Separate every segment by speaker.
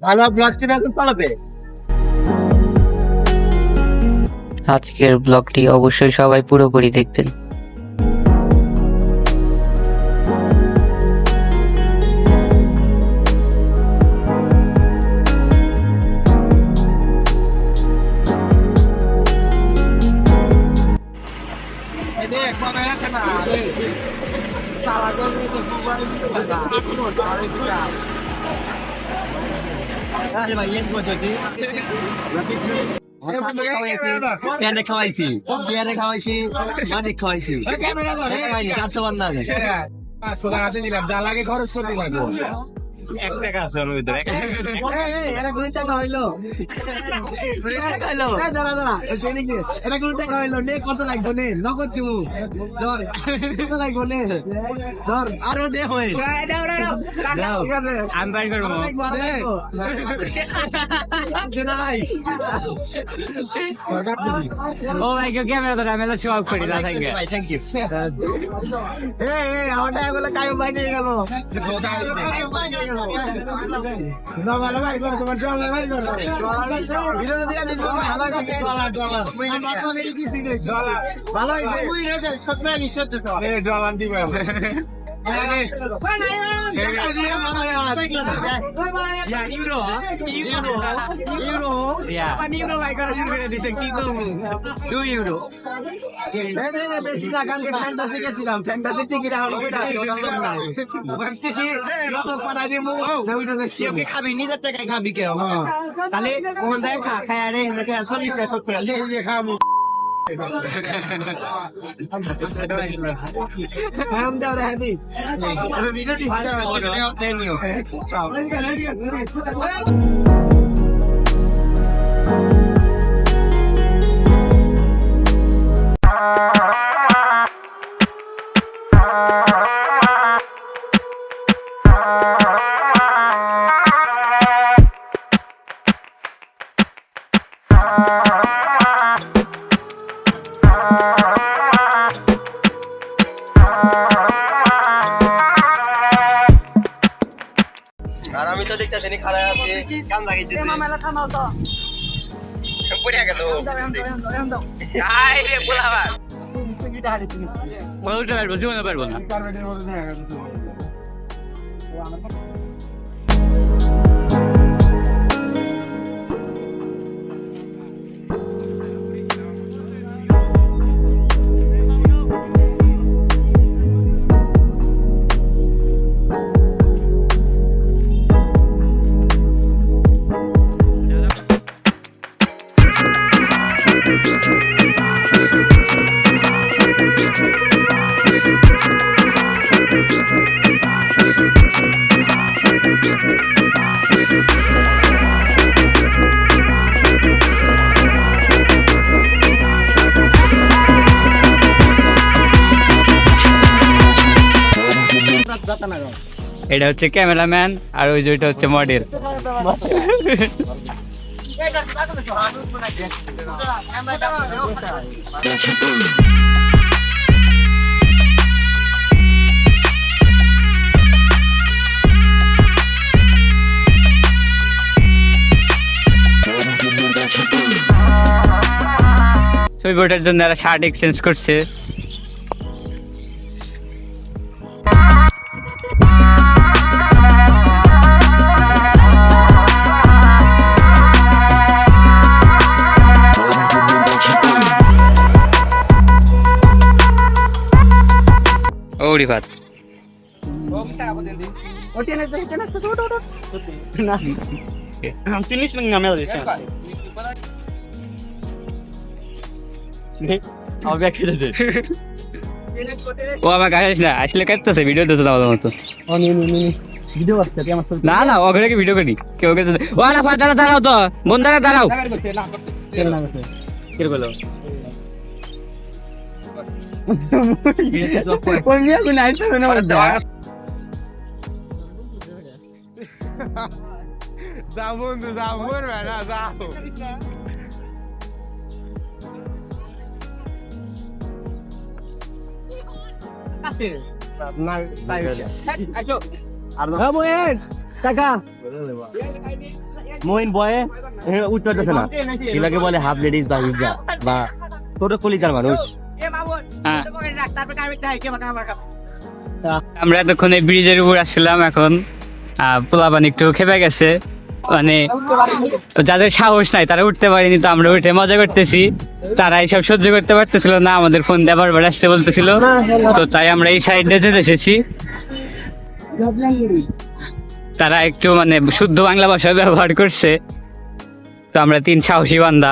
Speaker 1: ভালো ব্লগটি এখন পালাবে।
Speaker 2: আজকের ব্লগটি অবশ্যই সবাই পুরোপুরি দেখবেন।
Speaker 1: পেয়ারে খাওয়াইছি, মানিক খাওয়াইছি, 400 বার না
Speaker 3: দিলাম যা লাগে খরচ করে লাগবো।
Speaker 1: 1 টাকা আছে ওর ভিতরে। আরো দে হয়ে আমি বাই করবো। ও ভাই ক্যামেরা তো আমি শো অফ করি। Thank you. আমার টাকা গুলো কায়ম ভাই নিয়ে গেল। খাবি নিজের টাকায় খাবি কেউ তাহলে ওখান থেকে খায় আরে খাবো আর আমি তো দেখতেছি খাড়া আছে কান লাগাইতেছি মামালা থামাও তো পড়ে গেল আই রে বলাবা
Speaker 2: বলতে পারবো জীবনে পারবো না। এটা হচ্ছে ক্যামেরাম্যান আর ওই যেটা হচ্ছে মডেল। ছবিটার জন্য এরা শার্ট এক্সচেঞ্জ করছে। ওরি ভাত ও আমার গাড়ি না আসলে কাটতেছে ভিডিও দিতে দাও মতো না না ওখানে কি ভিডিও করি কেউ ও না দাঁড়াও দাঁড়াও তো বন্ধুরা দাঁড়াও কি বলো
Speaker 3: যাও বন্ধু যাও মরবে না যাও
Speaker 1: আছে আপনার তাই আসো আর
Speaker 4: মহিন বয়ে উত্তরতেছে না, এগুলাকে বলে হাফ লেডিস বা হিজড়া বা ছোট কলিজার মানুষ।
Speaker 2: আমরা এতক্ষণ এই ব্রিজের উপর আসছিলাম, এখন পোলাপান একটু খেপে গেছে, মানে যাদের সাহস নাই তারা উঠতে পারেনি, তো আমরা উঠে মজা করতেছি। তারা এইসব সহ্য করতে পারতেছিল না, আমাদের ফোন দিয়ে বারবার আসতে বলতেছিল, তো তাই আমরা এই সাইডে যেতে এসেছি। তারা একটু মানে শুদ্ধ বাংলা ভাষা ব্যবহার করছে, তো আমরা তিন সাহসী বান্দা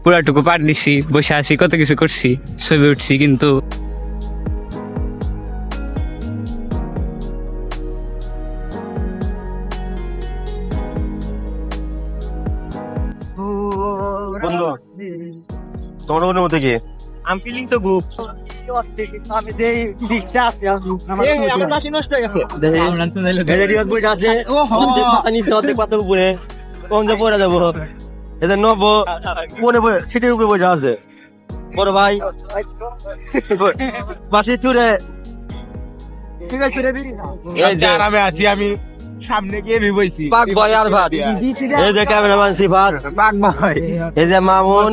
Speaker 2: পুরাটুকু পার দিছি, বসে আছি, কত কিছু করছি, ছবি উঠছি, কিন্তু
Speaker 4: বন্ধু তোমার অনুমতি কি?
Speaker 1: I'm feeling so good. আমি যে দিকটা আছে আমার মাসি নষ্ট হয়ে গেছে।
Speaker 4: অর্ধেক পাতার উপরে কোন যে পড়ে যাবো, এদের নব মনে পড়ে সিটির উপরে বোঝা আছে। বড় ভাই মাসি চুরে
Speaker 3: আরামে আছি আমি, সামনে গিয়ে বইছি
Speaker 4: পাক ভাই আর ভাত, এই যে ক্যামেরাম্যান সিফাত,
Speaker 1: বাঘ ভাই,
Speaker 4: এই যে মামুন,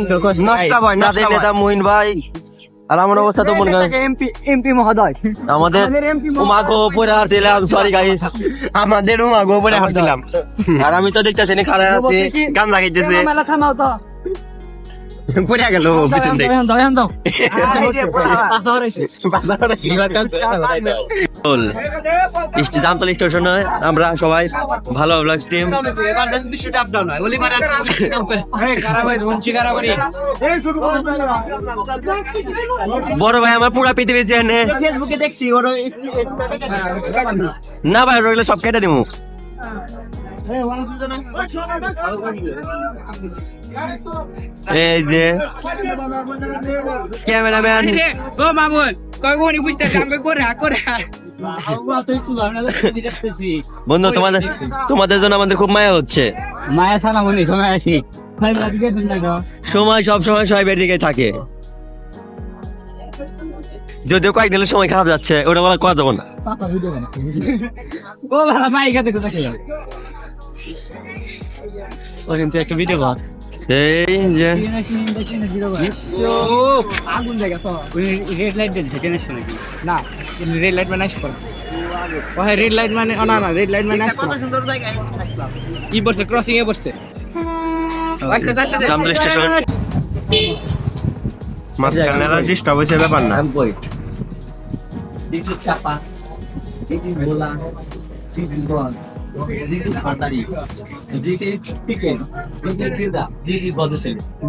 Speaker 1: নষ্ট ভাই,
Speaker 4: তাদের নেতা মহিন ভাই, আর আমার অবস্থা তো মনে করেন
Speaker 1: এমপি মহোদয়,
Speaker 4: আমাদের উমাগো পরে আসছিলাম, সরি গাইস,
Speaker 1: আমাদের উমাগো পরে হাঁটছিলাম,
Speaker 4: আর আমি তো দেখতেছি না খারাপ আছে,
Speaker 1: গান লাগাইতেছে, পড়ে গেল পিছন থেকে।
Speaker 4: জামতল স্টেশনে আমরা সবাই ভালো ব্লগস টিম, বড় ভাই আমার পুরা পৃথিবী চেনে
Speaker 1: ফেসবুকে দেখছি ওর
Speaker 4: না ভাই, ওগুলো সব কেটে দিবো। এই যে ক্যামেরাম্যান
Speaker 2: ও মামুন কখন বুঝতেছি আমি করে
Speaker 4: বন্ধু, তোমাদের জন্য আমাদের খুব মায়া হচ্ছে।
Speaker 2: মায়া ছাড়া মনে সময় আসি
Speaker 4: সময় সব সময় সবাই দিকে থাকে, যদিও কয়েকদিনের সময় খারাপ যাচ্ছে, ওটা বলা কথা যাবো না।
Speaker 2: ও ভালো মাইকাতে কোথায় গেল একটা ভিডিও বাদ
Speaker 4: এই যে
Speaker 2: আগুন জায়গা তো রেড লাইট দিয়েছে টেনিস নাকি না, রেড লাইট মানে আসবে ও হ্যাঁ রেড লাইট মানে না রেড লাইট মানে আসবে
Speaker 1: সুন্দর জায়গায়
Speaker 2: ই বসছে ক্রসিং এ বসছে
Speaker 4: জামতল স্টেশন
Speaker 1: মাঝখানে ডিস্টার্ব হয়েছে ব্যাপার না।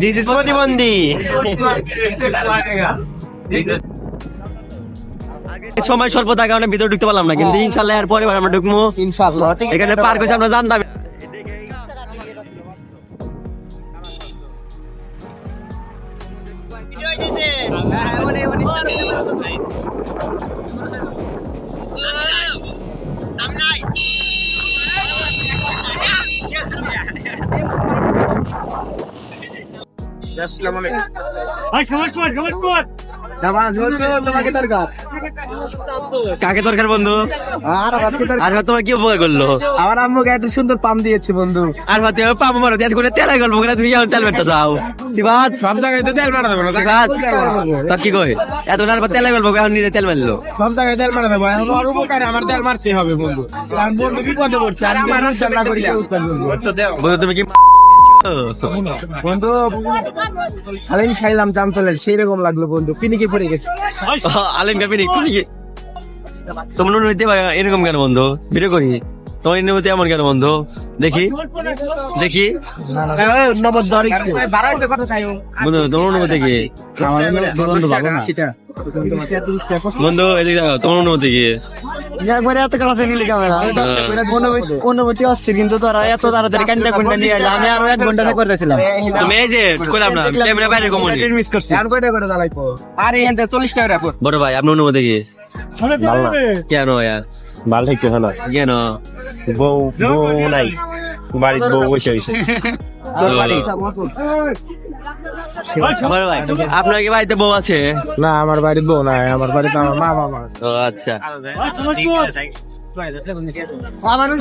Speaker 1: This is প্রতিবন্ধী।
Speaker 4: সময় স্বল্প থাকার কারণে ভিতরে ঢুকতে পারলাম না, কিন্তু ইনশাল্লাহ এর পরে আমরা ঢুকবো
Speaker 2: ইনশাআল্লাহ।
Speaker 4: এখানে পার্ক হয়েছে, আমরা জানতাম। কাকে দরকার বন্ধু? আর তোমার কি উপকার করলো?
Speaker 1: আমার আম্মুকে একটা সুন্দর পাম দিয়েছে বন্ধু।
Speaker 4: আর ভাতে পাবো মারো তেল করে তেলাই গল্প করে তুমি তেল মারতে যাও। সিবাত
Speaker 3: সব জায়গায় তো তেল মারা যাবে না,
Speaker 4: সিবাত তোর কি কই এত টার তেলাই গল্প এখন নিজে তেল মারলো।
Speaker 3: সব জায়গায় তেল মারা যাবে, এখন ওর উপকারে আমার তেল মারতে হবে বন্ধু। আমি বন্ধু বিপদে পড়ছে, আর আমার রান্না করি
Speaker 4: বন্ধু তুমি কি
Speaker 3: বন্ধু আলিম খাইলাম জামতলের, সেই রকম লাগলো বন্ধু, পিনিকে পড়ে গেছে।
Speaker 4: আলিম কাপিনি তুমি কি তোমার অনুমতি এরকম কেন বন্ধু? ভিডিও করি তোমার অনুমতি এমন কেন বন্ধু? দেখি দেখি বন্ধু তোমার অনুমতি কি বন্ধু? এদিকে দেখো তোমার অনুমতি কি?
Speaker 2: অনুমতি অস্থির, কিন্তু তোরা এত তাড়াতাড়ি কান্না কুন্ডা নিয়ে এলে আমি আরো 1 ঘন্টা করতেছিলাম।
Speaker 4: তুমি এই যে কইলাম না ক্যামেরা বাইরে কমনি
Speaker 2: মিস করছি।
Speaker 3: আরে এখানটা 40 টাকা রাখো।
Speaker 4: বড় ভাই আপনার অনুমতি কি? কেন ইয়ার
Speaker 1: ভাল থাকতেছে না,
Speaker 4: কেন?
Speaker 1: বউ নাই বাড়িতে, বউ বসে হয়েছে।
Speaker 4: বড় ভাই আপনার কি বাড়িতে বউ আছে?
Speaker 3: না আমার বাড়িতে বউ নাই, আমার বাড়িতে আমার মা বাবা আছে।
Speaker 4: ও আচ্ছা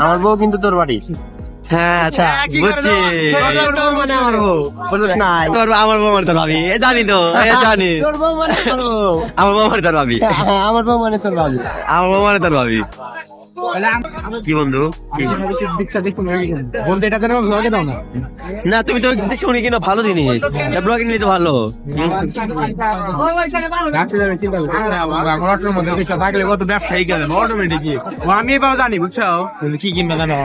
Speaker 3: আমার বউ কিন্তু তোর বাড়ি।
Speaker 4: হ্যাঁ আচ্ছা বুঝছি
Speaker 3: তোর বউ মানে আমার বউ, বুঝছ না?
Speaker 4: তোর আমার বউ মানে তোর ভাবি এ জানি তো এ জানি
Speaker 3: তোর বউ মানে আমার বউ।
Speaker 4: আমার বউ মানে তোর ভাবি
Speaker 3: হ্যাঁ, আমার বউ মানে তোর ভাবি।
Speaker 4: আমার বউ মানে তোর ভাবি কি বন্ধু কি?
Speaker 3: বলতে এটা যেন ব্লগে দাও না।
Speaker 4: না তুমি তো শুনি কিনা ভালো জিনিস ব্লগে নিলে তো ভালো
Speaker 3: অটোর মধ্যে পয়সা থাকলে কত ব্যবসায়ী গেলেন অটোমেটিকই। আমি এবার জানি বুঝছো কি কিনবে জানো,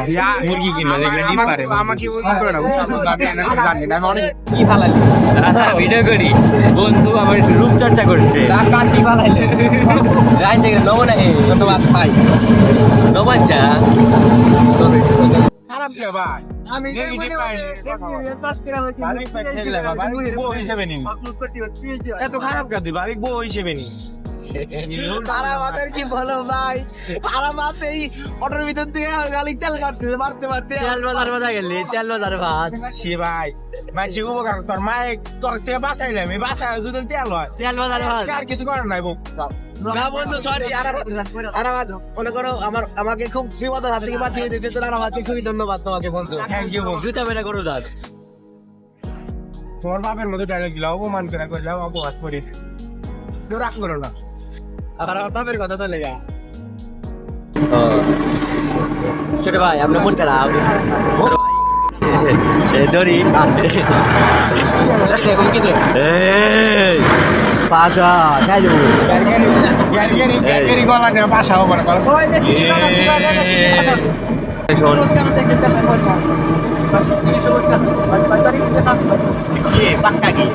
Speaker 3: মুরগি কিনবে যেগুলো ডিম পারে। আমাকে করে না বুঝছো, আমি জানি না, আমি অনেক
Speaker 2: কি ফালালি ভিডিও করি বন্ধু আমার রূপ চর্চা করছে
Speaker 1: কার কি বানাইলে রাইন থেকে নমুনা ধন্যবাদ ভাই
Speaker 4: বাচ্চা
Speaker 3: খারাপ কে ভাই। আমি বউ হিসেবে নি, এত খারাপ কে দিবা, আমি বউ হিসেবে নি।
Speaker 1: তারা মাথার কি বলো ভাই, তারা মাথায় অটোর ভিতর থেকে গালি তেল কাটতেছে মারতে মারতে
Speaker 4: তেল বাজার বাজার গেলি তেল বাজার ভাত
Speaker 3: ছি ভাই, মাঝে উপকার তোর মায়ে তোর থেকে বাঁচাইলাম, এই বাঁচায় যদি তেল হয়
Speaker 4: তেল বাজার ভাত
Speaker 3: আর কিছু করার নাই বউ।
Speaker 1: না বন্ধু সরি আরামাদ মনে করো আমাকে খুব বিপদের হাত থেকে বাঁচিয়ে দিয়েছে, তো আরামাদকে খুবই ধন্যবাদ তোমাকে বন্ধু।
Speaker 3: থ্যাংক ইউ বন্ধু।
Speaker 4: জুতা বেটা করো দাঁত
Speaker 3: তোমার বাপের মতো ডায়লগ দিলাম, অপমান করে করলাম, অপবাস করি, কেউ রাগ করো না।
Speaker 1: আর আমার বাপের কথা তো লেগা
Speaker 4: ছোট ভাই আপনার মন খারাপ দড়ি পাটা খাই দেবো
Speaker 3: গলা নিয়ে বাসা হবে না
Speaker 1: পাক্কা কি